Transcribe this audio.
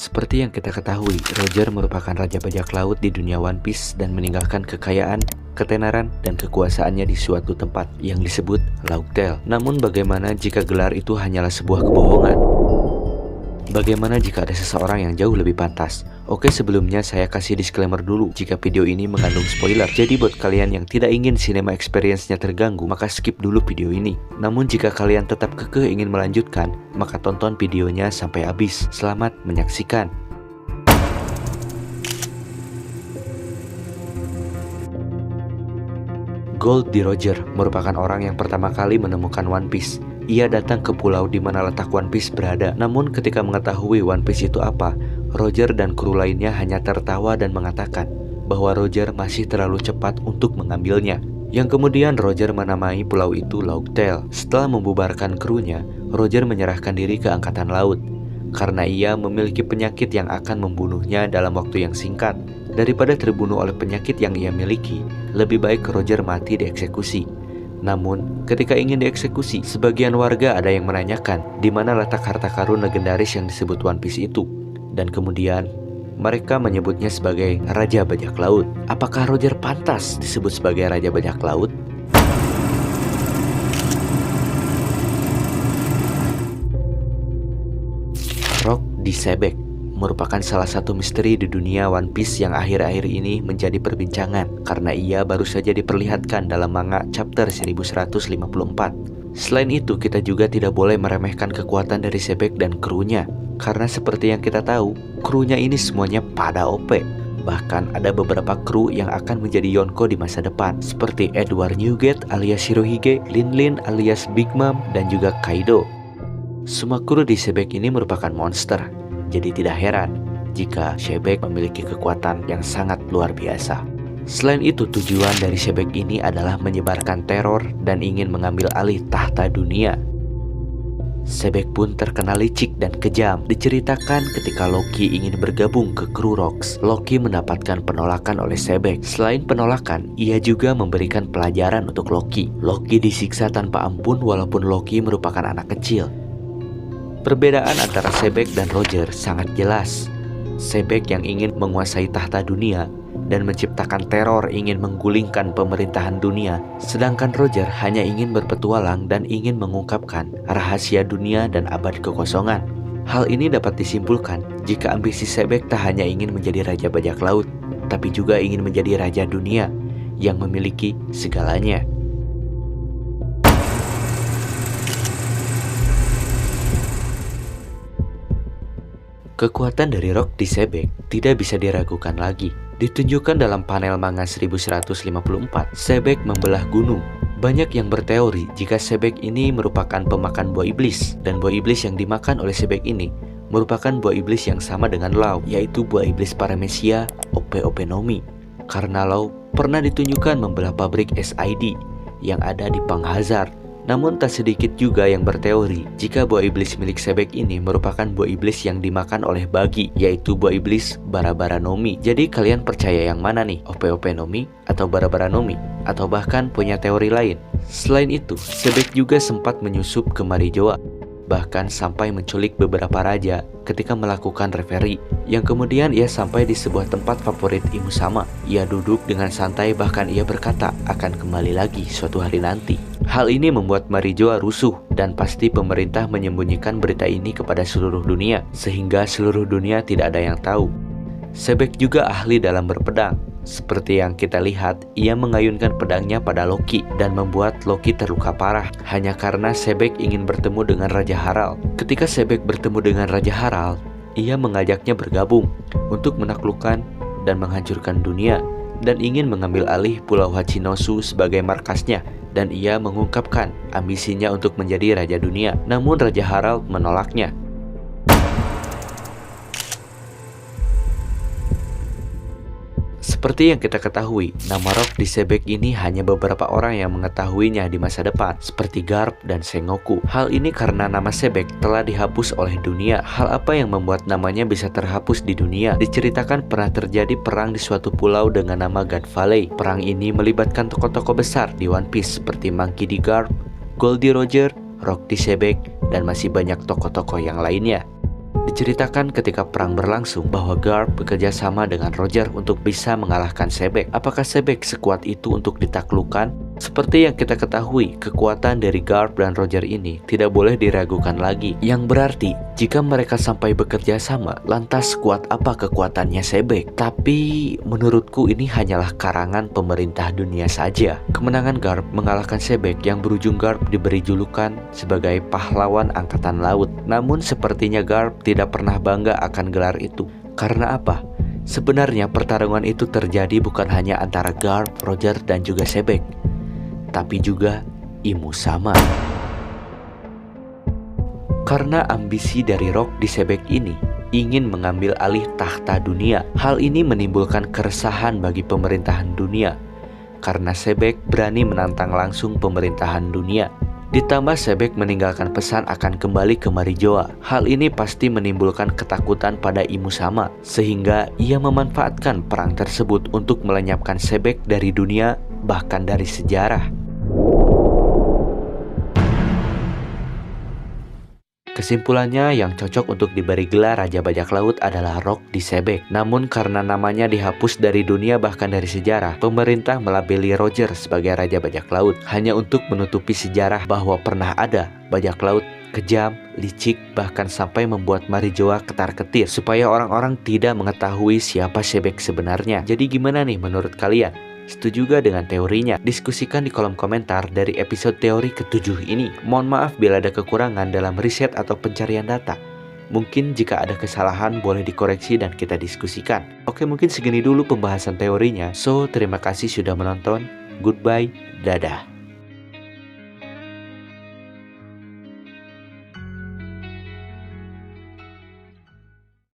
Seperti yang kita ketahui, Roger merupakan raja bajak laut di dunia One Piece dan meninggalkan kekayaan, ketenaran, dan kekuasaannya di suatu tempat yang disebut Laug Tale. Namun bagaimana jika gelar itu hanyalah sebuah kebohongan? Bagaimana jika ada seseorang yang jauh lebih pantas? Oke, sebelumnya saya kasih disclaimer dulu jika video ini mengandung spoiler. Jadi buat kalian yang tidak ingin cinema experience-nya terganggu, maka skip dulu video ini. Namun jika kalian tetap kekeh ingin melanjutkan, maka tonton videonya sampai habis. Selamat menyaksikan. Gold D. Roger merupakan orang yang pertama kali menemukan One Piece. Ia datang ke pulau di mana letak One Piece berada. Namun ketika mengetahui One Piece itu apa, Roger dan kru lainnya hanya tertawa dan mengatakan bahwa Roger masih terlalu cepat untuk mengambilnya. Yang kemudian Roger menamai pulau itu Laug Tale. Setelah membubarkan krunya, Roger menyerahkan diri ke angkatan laut karena ia memiliki penyakit yang akan membunuhnya dalam waktu yang singkat. Daripada terbunuh oleh penyakit yang ia miliki, lebih baik Roger mati dieksekusi. Namun, ketika ingin dieksekusi, sebagian warga ada yang menanyakan di mana letak harta karun legendaris yang disebut One Piece itu. Dan kemudian, mereka menyebutnya sebagai Raja Bajak Laut. Apakah Roger pantas disebut sebagai Raja Bajak Laut? Rock D. Sebek merupakan salah satu misteri di dunia One Piece yang akhir-akhir ini menjadi perbincangan karena ia baru saja diperlihatkan dalam manga chapter 1154. Selain itu, kita juga tidak boleh meremehkan kekuatan dari Sebek dan krunya karena seperti yang kita tahu, krunya ini semuanya pada OP. Bahkan ada beberapa kru yang akan menjadi Yonko di masa depan seperti Edward Newgate alias Shirohige, Lin Lin alias Big Mom, dan juga Kaido. Semua kru di Sebek ini merupakan monster. Jadi tidak heran jika Sebek memiliki kekuatan yang sangat luar biasa. Selain itu, tujuan dari Sebek ini adalah menyebarkan teror dan ingin mengambil alih tahta dunia. Sebek pun terkenal licik dan kejam. Diceritakan ketika Loki ingin bergabung ke kru Rocks, Loki mendapatkan penolakan oleh Sebek. Selain penolakan, ia juga memberikan pelajaran untuk Loki. Loki disiksa tanpa ampun walaupun Loki merupakan anak kecil. Perbedaan antara Sebek dan Roger sangat jelas. Sebek yang ingin menguasai tahta dunia dan menciptakan teror ingin menggulingkan pemerintahan dunia, sedangkan Roger hanya ingin berpetualang dan ingin mengungkapkan rahasia dunia dan abad kekosongan. Hal ini dapat disimpulkan jika ambisi Sebek tak hanya ingin menjadi Raja Bajak Laut, tapi juga ingin menjadi Raja Dunia yang memiliki segalanya. Kekuatan dari Rock D. Sebek tidak bisa diragukan lagi. Ditunjukkan dalam panel manga 1154, Sebek membelah gunung. Banyak yang berteori jika Sebek ini merupakan pemakan buah iblis, dan buah iblis yang dimakan oleh Sebek ini merupakan buah iblis yang sama dengan Law, yaitu buah iblis Paramecia Ope Nomi. Karena Law pernah ditunjukkan membelah pabrik SID yang ada di Pang Hazard. Namun tak sedikit juga yang berteori jika buah iblis milik Sebek ini merupakan buah iblis yang dimakan oleh Bagi, yaitu buah iblis Bara-Bara Nomi. Jadi kalian percaya yang mana nih? Ope Nomi atau Bara-Bara Nomi? Atau bahkan punya teori lain? Selain itu, Sebek juga sempat menyusup ke Marijoa, bahkan sampai menculik beberapa raja ketika melakukan referi, yang kemudian ia sampai di sebuah tempat favorit Imusama. Ia duduk dengan santai, bahkan ia berkata akan kembali lagi suatu hari nanti. Hal ini membuat Marijoa rusuh dan pasti pemerintah menyembunyikan berita ini kepada seluruh dunia sehingga seluruh dunia tidak ada yang tahu. Sebek juga ahli dalam berpedang. Seperti yang kita lihat, ia mengayunkan pedangnya pada Loki dan membuat Loki terluka parah hanya karena Sebek ingin bertemu dengan Raja Harald. Ketika Sebek bertemu dengan Raja Harald, ia mengajaknya bergabung untuk menaklukkan dan menghancurkan dunia dan ingin mengambil alih Pulau Hachinosu sebagai markasnya. Dan ia mengungkapkan ambisinya untuk menjadi Raja Dunia. Namun Raja Harald menolaknya. Seperti yang kita ketahui, nama Rock D. Sebek ini hanya beberapa orang yang mengetahuinya di masa depan, seperti Garp dan Sengoku. Hal ini karena nama Sebek telah dihapus oleh dunia. Hal apa yang membuat namanya bisa terhapus di dunia? Diceritakan pernah terjadi perang di suatu pulau dengan nama God Valley. Perang ini melibatkan tokoh-tokoh besar di One Piece seperti Monkey D. Garp, Gold D. Roger, Rock D. Sebek, dan masih banyak tokoh-tokoh yang lainnya. Diceritakan ketika perang berlangsung bahwa Garp bekerja sama dengan Roger untuk bisa mengalahkan Sebek. Apakah Sebek sekuat itu untuk ditaklukkan? Seperti yang kita ketahui, kekuatan dari Garp dan Roger ini tidak boleh diragukan lagi. Yang berarti, jika mereka sampai bekerja sama, lantas kuat apa kekuatannya Sebek? Tapi, menurutku ini hanyalah karangan pemerintah dunia saja. Kemenangan Garp mengalahkan Sebek yang berujung Garp diberi julukan sebagai pahlawan angkatan laut. Namun sepertinya Garp tidak pernah bangga akan gelar itu. Karena apa? Sebenarnya pertarungan itu terjadi bukan hanya antara Garp, Roger, dan juga Sebek, tapi juga Imu Sama. Karena ambisi dari Rock di Sebek ini ingin mengambil alih tahta dunia. Hal ini menimbulkan keresahan bagi pemerintahan dunia, karena Sebek berani menantang langsung pemerintahan dunia. Ditambah Sebek meninggalkan pesan akan kembali ke Marijoa. Hal ini pasti menimbulkan ketakutan pada Imu Sama, sehingga ia memanfaatkan perang tersebut untuk melenyapkan Sebek dari dunia, bahkan dari sejarah. Kesimpulannya, yang cocok untuk diberi gelar Raja Bajak Laut adalah Rock di Sebek. Namun karena namanya dihapus dari dunia bahkan dari sejarah, pemerintah melabeli Roger sebagai Raja Bajak Laut hanya untuk menutupi sejarah bahwa pernah ada bajak laut kejam, licik, bahkan sampai membuat Marijoa ketar-ketir supaya orang-orang tidak mengetahui siapa Sebek sebenarnya. Jadi gimana nih menurut kalian? Setuju juga dengan teorinya? Diskusikan di kolom komentar dari episode teori ke-7 ini. Mohon maaf bila ada kekurangan dalam riset atau pencarian data. Mungkin jika ada kesalahan boleh dikoreksi dan kita diskusikan. Oke, mungkin segini dulu pembahasan teorinya. So, terima kasih sudah menonton. Goodbye, dadah.